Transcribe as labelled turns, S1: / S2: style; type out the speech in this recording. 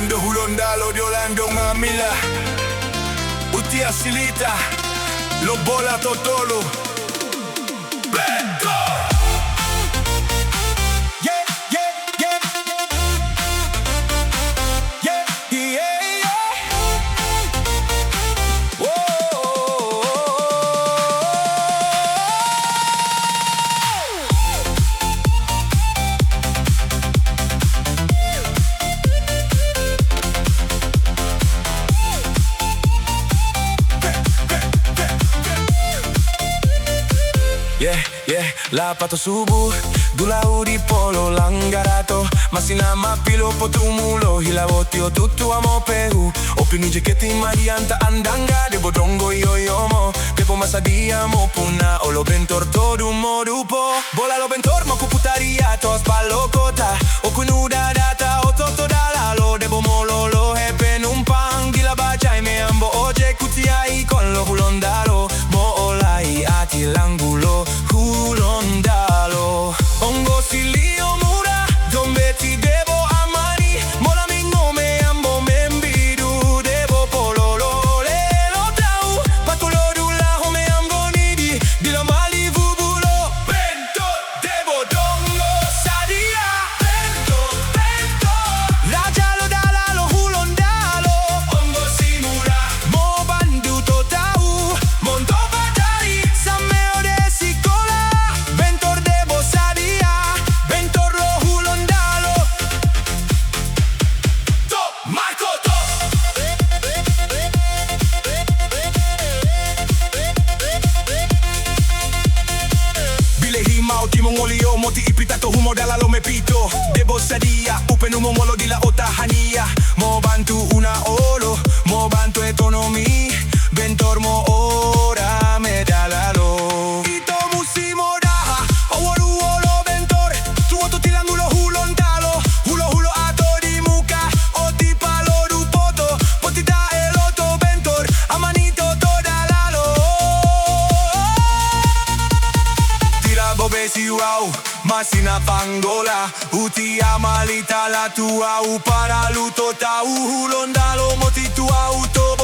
S1: Orlando hulondalo di Orlando mamila Uti asilita Lo bola totolo Bento Yeah, yeah, yeah Yeah, yeah, yeah Yeah, yeah, lapato subuh Dulau di polo langgarato Masina mapilo potumulo Hilavoti o tutto amo pehu Opini jeketi marianta andanga Debo drongo yoyomo Depo masadia mo puna O lo bentor todo modupo Bola lo bentor mo kuputaria To spallo kota O kunuda data O toto dalalo Debo mololo Hepe numpang Gila bajai me ambo oje kutiai Con lo hulondalo Mo olai ati langulo hulondalo Ongo silio mura Dombe ti devo amani Mola mi nome ambo membidu Devo pololo lelo tau Patulo dula home ambo nidi Dilo mali vubulo Bento devo dongo sadia Bento, bento Rajalo dalalo hulondalo Ongo simura Mo bandu to tau Monto batari Sammeo de sikola Bentor devo sadia Bentor lo hulondalo To Marco to Bile himao timo ngolio Moti ipitato humo dalalo me pito Debo sadia Upe numo molo di la otahania Mo bantu una olo Mo bantu etonomi Bentor mo ora me dalalo Ito musimo daha Oworu olo bentor Tuoto tilangulo hulondalo Hulo hulo ato di muka Oti palo du poto Potita eloto bentor Amanito to dalalo Tira bobe si wow Masina pangola Uti amalita la tua Upara luto tau Hulondalo moti tua auto